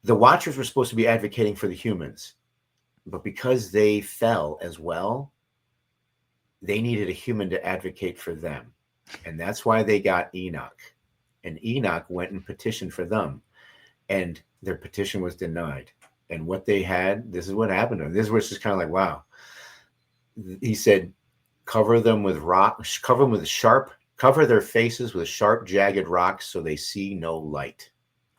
the Watchers were supposed to be advocating for the humans, but because they fell as well, they needed a human to advocate for them. And that's why they got Enoch. And Enoch went and petitioned for them. And their petition was denied. And what they had, this is what happened to them. This is where it's just kind of like, wow. He said, cover them with rocks, cover their faces with sharp, jagged rocks so they see no light.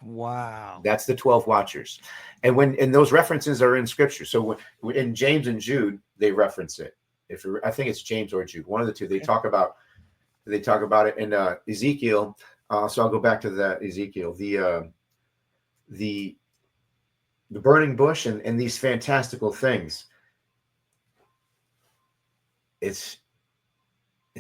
Wow. That's the 12 Watchers. And those references are in Scripture. So in James and Jude, they reference it. I think it's James or Jude, one of the two. They talk about it in Ezekiel. So I'll go back to that Ezekiel, the burning bush and these fantastical things. It's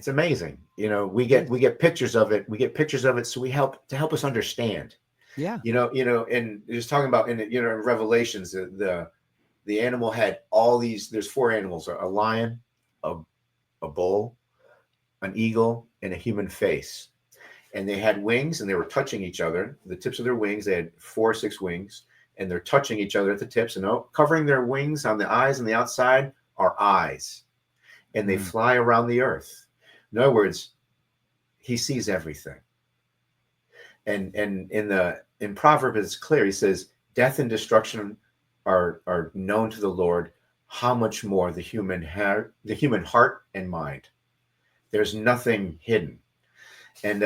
amazing. We get pictures of it. We get pictures of it. So we help us understand. Yeah. And just talking about in Revelations, the animal had all these, there's 4 animals, a lion, a bull, an eagle, and a human face. And they had wings, and they were touching each other. The tips of their wings, they had 4 or 6 wings, and they're touching each other at the tips. And covering their wings on the eyes and the outside are eyes. And they fly around the earth. In other words, he sees everything. And in Proverbs, it's clear. He says, death and destruction are known to the Lord. How much more the human heart and mind. There's nothing hidden. And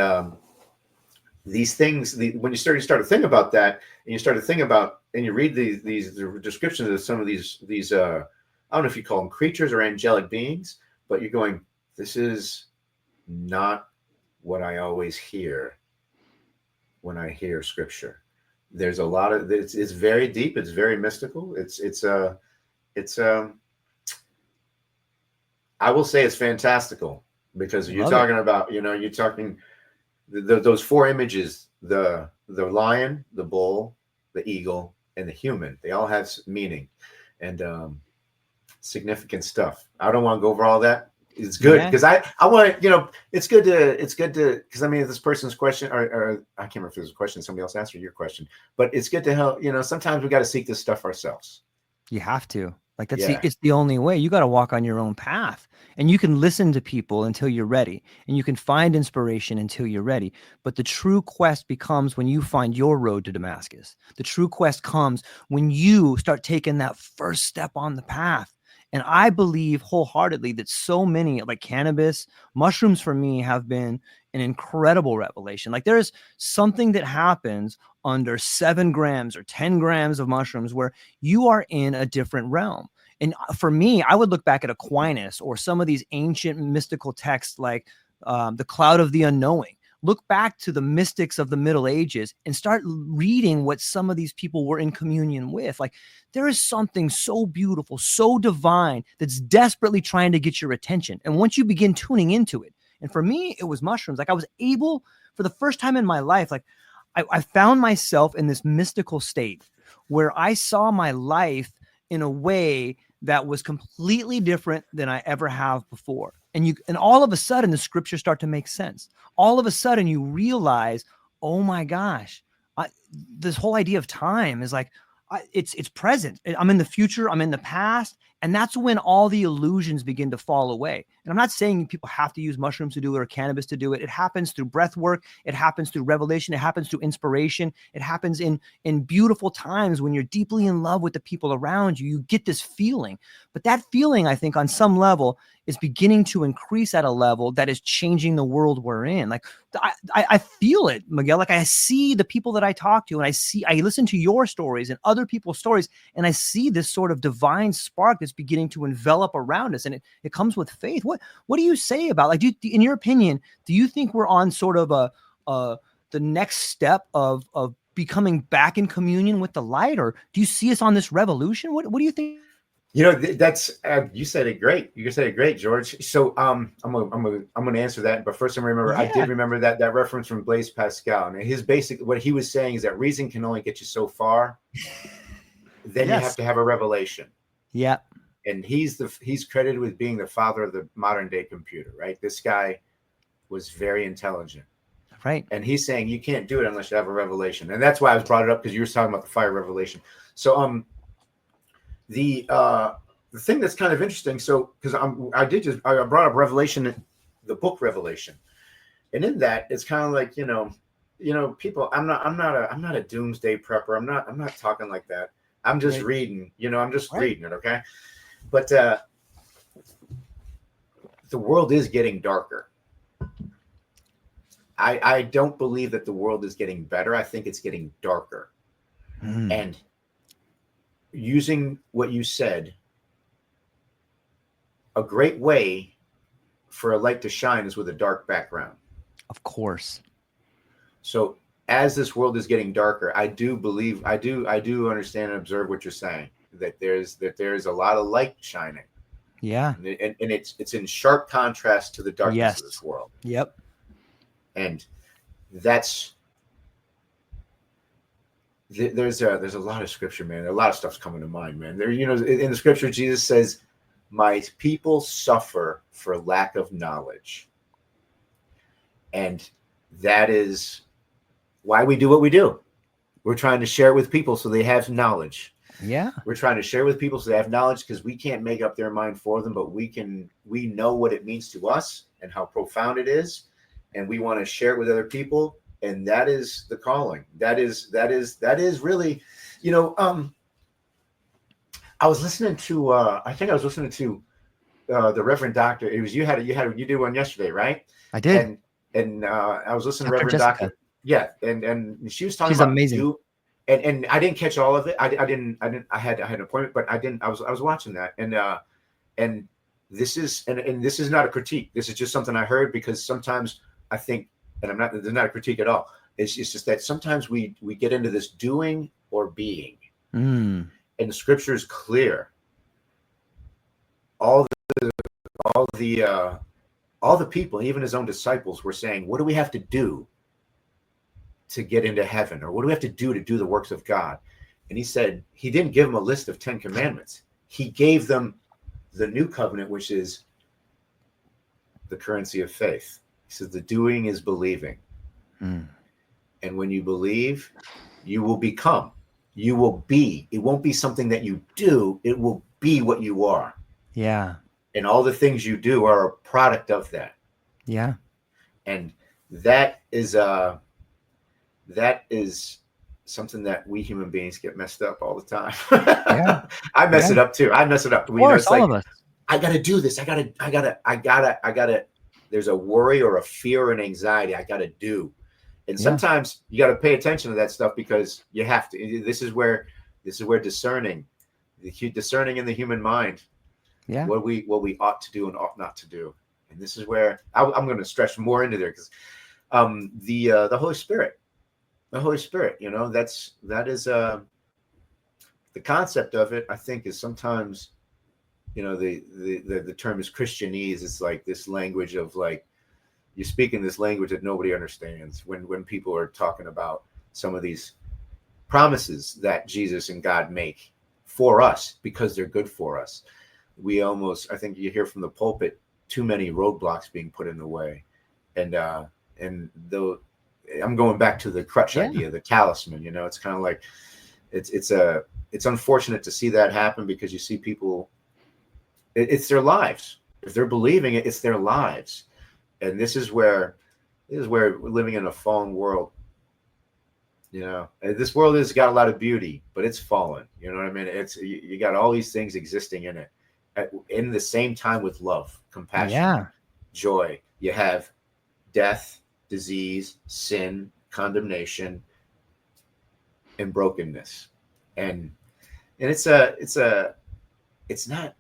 these things, when you start to think about that, and you start to think about, and you read these descriptions of some of these I don't know if you call them creatures or angelic beings, but you're going, this is not what I always hear when I hear Scripture. There's a lot of it's very deep. It's very mystical. I will say it's fantastical, because you're talking about, you're talking those 4 images, the lion, the bull, the eagle, and the human. They all have meaning and significant stuff. I don't want to go over all that. It's good because I want to, it's good to, because I mean, this person's question, or I can't remember if it was a question somebody else asked, or your question, but it's good to help, sometimes we got to seek this stuff ourselves. You have to. Like, it's the only way. You got to walk on your own path, and you can listen to people until you're ready, and you can find inspiration until you're ready. But the true quest becomes when you find your road to Damascus. The true quest comes when you start taking that first step on the path. And I believe wholeheartedly that so many, like cannabis, mushrooms for me have been an incredible revelation. Like there's something that happens under 7 grams or 10 grams of mushrooms where you are in a different realm. And for me, I would look back at Aquinas or some of these ancient mystical texts like the Cloud of the Unknowing. Look back to the mystics of the Middle Ages and start reading what some of these people were in communion with. Like there is something so beautiful, so divine that's desperately trying to get your attention. And once you begin tuning into it, and for me, it was mushrooms. Like I was able, for the first time in my life, like I found myself in this mystical state where I saw my life in a way that was completely different than I ever have before. And all of a sudden the scriptures start to make sense. All of a sudden you realize, oh my gosh, this whole idea of time is like, it's present. I'm in the future. I'm in the past. And that's when all the illusions begin to fall away. And I'm not saying people have to use mushrooms to do it or cannabis to do it. It happens through breath work. It happens through revelation. It happens through inspiration. It happens in beautiful times when you're deeply in love with the people around you. You get this feeling. But that feeling, I think, on some level is beginning to increase at a level that is changing the world we're in. Like I feel it, Miguel. Like I see the people that I talk to, and I listen to your stories and other people's stories, and I see this sort of divine spark that's beginning to envelop around us, and it comes with faith. What do you say about, like, in your opinion, do you think we're on sort of the next step of becoming back in communion with the light, or do you see us on this revolution? What do you think? You know, that's you said it great. You said it great, George. So I'm gonna answer that. But first, I remember I did remember that reference from Blaise Pascal, and his basic what he was saying is that reason can only get you so far. Then you have to have a revelation. Yeah. And he's credited with being the father of the modern day computer, right? This guy was very intelligent. Right. And he's saying you can't do it unless you have a revelation. And that's why I was brought it up, because you were talking about the fire revelation. So the thing that's kind of interesting, so because I brought up Revelation, the book Revelation. And in that, it's kind of like, you know, people, I'm not a doomsday prepper. I'm not talking like that. I'm just reading, I'm just reading it, okay? But the world is getting darker. I don't believe that the world is getting better. I think it's getting darker. And using what you said, a great way for a light to shine is with a dark background. Of course. So as this world is getting darker, I do understand and observe what you're saying, that there's a lot of light shining. Yeah. And it's in sharp contrast to the darkness of this world. Yep. And there's a lot of scripture, man. A lot of stuff's coming to mind, man. There, in the scripture, Jesus says, "My people suffer for lack of knowledge," and that is why we do what we do. We're trying to share it with people so they have knowledge. Yeah. We're trying to share with people so they have knowledge, because we can't make up their mind for them, but we know what it means to us and how profound it is. And we want to share it with other people. And that is the calling. That is really, I was listening to, the Reverend Doctor. It was, you did one yesterday, right? I did. And I was listening to Dr. Reverend Jessica. Doctor. Yeah. And she was talking She's about amazing. And I didn't catch all of it. I had an appointment, but I was watching that. And this is not a critique. This is just something I heard, because sometimes I think, and there's not a critique at all. It's just that sometimes we get into this doing or being, and the scripture is clear. All the people, even his own disciples, were saying, "What do we have to do to get into heaven? Or what do we have to do the works of God?" And he said, he didn't give them a list of 10 commandments. He gave them the new covenant, which is the currency of faith. He says, the doing is believing. And when you believe, you will become, you will be. It won't be something that you do. It will be what you are. Yeah. And all the things you do are a product of that. Yeah. And that is something that we human beings get messed up all the time. Yeah. I mess it up too. I mess it up. Of course, it's all like, of us. I got to do this. I got to, there's a worry or a fear or an anxiety. I got to do. And sometimes you got to pay attention to that stuff because you have to. This is where discerning in the human mind, what we ought to do and ought not to do. And this is where I'm going to stretch more into there because the Holy Spirit, that is the concept of it. I think is sometimes, the term is Christianese. It's like this language of like, you're speaking this language that nobody understands when people are talking about some of these promises that Jesus and God make for us because they're good for us. I think you hear from the pulpit, too many roadblocks being put in the way. And though I'm going back to the crutch idea, the talisman, it's kind of like, it's unfortunate to see that happen because you see people, it's their lives. If they're believing it, it's their lives. And this is where we're living in a fallen world. This world has got a lot of beauty, but it's fallen. You know what I mean? It's you got all these things existing in it in the same time with love, compassion, joy. You have death, disease, sin, condemnation, and brokenness. And it's not,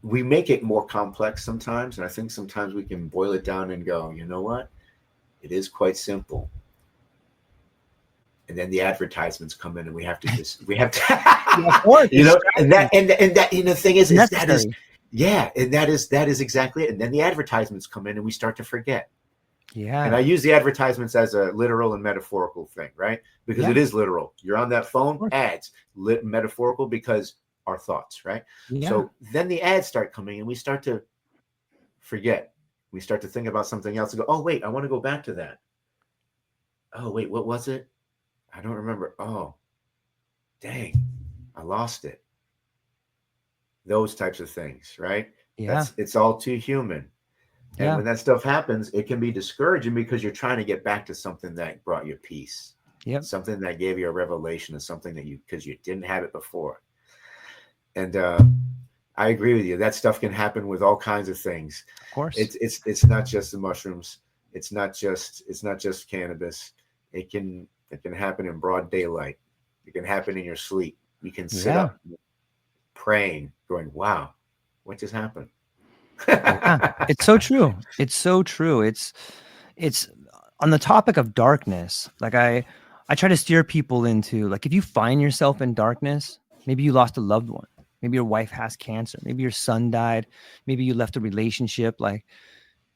we make it more complex sometimes. And I think sometimes we can boil it down and go, you know what? It is quite simple. And then the advertisements come in and we have to, and the thing is that is exactly it. And then the advertisements come in and we start to forget. Yeah. And I use the advertisements as a literal and metaphorical thing, right? Because it is literal. You're on that phone, ads, metaphorical because our thoughts, right? Yeah. So then the ads start coming and we start to forget. We start to think about something else and go, oh, wait, I want to go back to that. Oh, wait, what was it? I don't remember. Oh, dang, I lost it. Those types of things, right? Yeah. It's all too human. And when that stuff happens, it can be discouraging because you're trying to get back to something that brought you peace. Yep. Something that gave you a revelation of something because you didn't have it before. And I agree with you. That stuff can happen with all kinds of things. Of course. It's not just the mushrooms. It's not just cannabis. It can happen in broad daylight. It can happen in your sleep. You can sit up praying, going, wow, what just happened? It's so true. It's so true. It's on the topic of darkness. Like I try to steer people into, like, if you find yourself in darkness, maybe you lost a loved one, maybe your wife has cancer, maybe your son died, maybe you left a relationship. Like,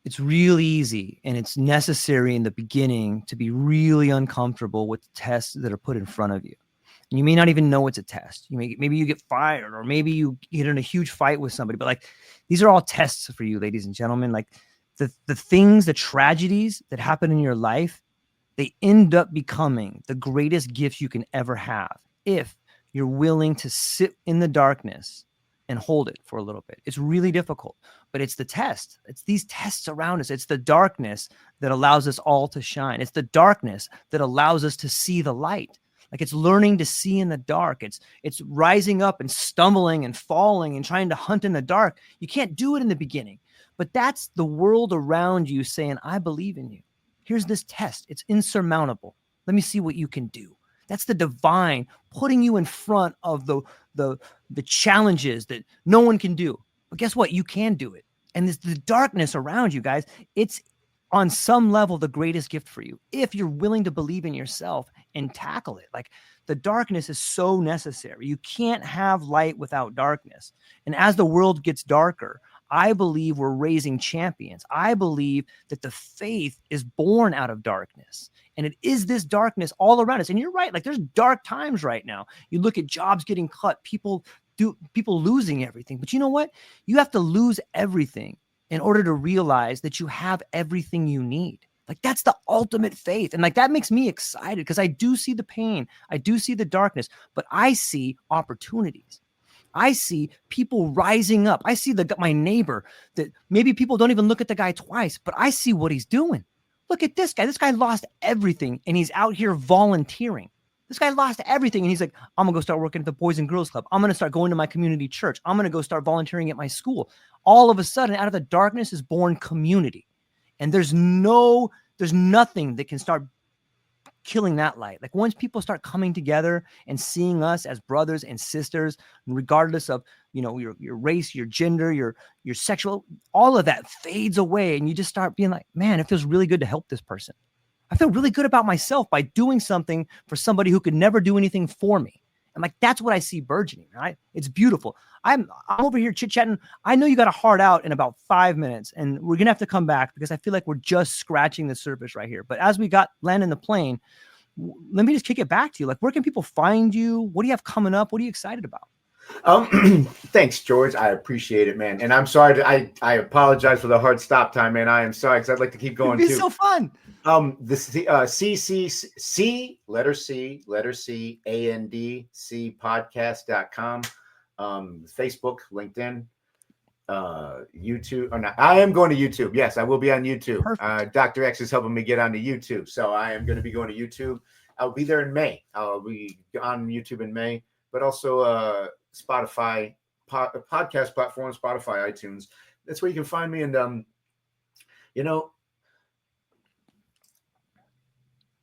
it's really easy and it's necessary in the beginning to be really uncomfortable with the tests that are put in front of you. And you may not even know it's a test. Maybe you get fired, or maybe you get in a huge fight with somebody. But like, these are all tests for you, ladies and gentlemen. Like the things, the tragedies that happen in your life, they end up becoming the greatest gifts you can ever have if you're willing to sit in the darkness and hold it for a little bit. It's really difficult, but it's the test. It's these tests around us. It's the darkness that allows us all to shine. It's the darkness that allows us to see the light. Like, it's learning to see in the dark. It's rising up and stumbling and falling and trying to hunt in the dark. You can't do it in the beginning, but that's the world around you saying, I believe in you. Here's this test. It's insurmountable. Let me see what you can do. That's the divine putting you in front of the challenges that no one can do. But guess what? You can do it. And the darkness around you, guys, it's on some level the greatest gift for you if you're willing to believe in yourself and tackle it. Like, the darkness is so necessary. You can't have light without darkness. And as the world gets darker, I believe we're raising champions. I believe that the faith is born out of darkness. And it is this darkness all around us. And you're right. Like, there's dark times right now. You look at jobs getting cut, people losing everything. But you know what? You have to lose everything in order to realize that you have everything you need. Like, that's the ultimate faith. And like, that makes me excited because I do see the pain. I do see the darkness, but I see opportunities. I see people rising up. I see my neighbor that maybe people don't even look at the guy twice, but I see what he's doing. Look at this guy. This guy lost everything and he's out here volunteering. This guy lost everything and he's like, I'm going to go start working at the Boys and Girls Club. I'm going to start going to my community church. I'm going to go start volunteering at my school. All of a sudden, out of the darkness is born community. And there's nothing that can start killing that light. Like once people start coming together and seeing us as brothers and sisters, regardless of, your race, your gender, your sexual, all of that fades away. And you just start being like, man, it feels really good to help this person. I feel really good about myself by doing something for somebody who could never do anything for me. And like, that's what I see burgeoning, right? It's beautiful. I'm over here chit-chatting. I know you got a hard out in about 5 minutes and we're going to have to come back because I feel like we're just scratching the surface right here. But as we land in the plane, let me just kick it back to you. Like, where can people find you? What do you have coming up? What are you excited about? Thanks, George. I appreciate it, man. And I'm sorry. I apologize for the hard stop time, man. I am sorry because I'd like to keep going too. It's so fun. letter C, ANDC podcast.com, Facebook, LinkedIn, YouTube. Or not. I am going to YouTube. Yes, I will be on YouTube. Dr. X is helping me get onto YouTube. So I am going to be going to YouTube. I'll be there in May. I'll be on YouTube in May, but also Spotify, podcast platform, Spotify, iTunes. That's where you can find me. And,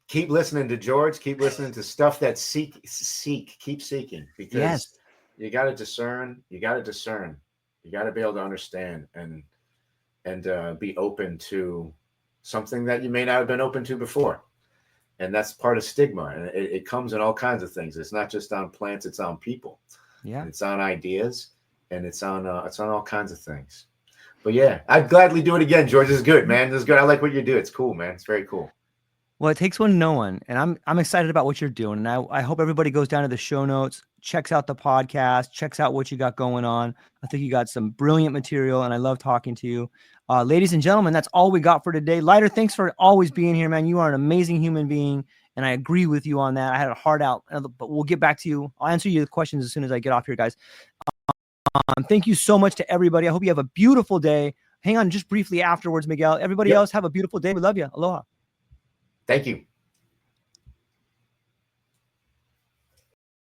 keep listening to George. Keep listening to stuff that keep seeking, because you got to discern. You got to be able to understand and be open to something that you may not have been open to before. And that's part of stigma. And it comes in all kinds of things. It's not just on plants. It's on people. Yeah. It's on ideas, and it's on all kinds of things. But yeah, I'd gladly do it again, George. This is good, man. This is good. I like what you do. It's cool, man. It's very cool. Well, it takes one to know one, and I'm excited about what you're doing. And I hope everybody goes down to the show notes, checks out the podcast, checks out what you got going on. I think you got some brilliant material, and I love talking to you. Ladies and gentlemen, that's all we got for today. Lighter, thanks for always being here, man. You are an amazing human being, and I agree with you on that. I had a hard out, but we'll get back to you. I'll answer you the questions as soon as I get off here, guys. Thank you so much to everybody. I hope you have a beautiful day. Hang on just briefly afterwards, Miguel. Everybody else, have a beautiful day. We love you. Aloha. Thank you.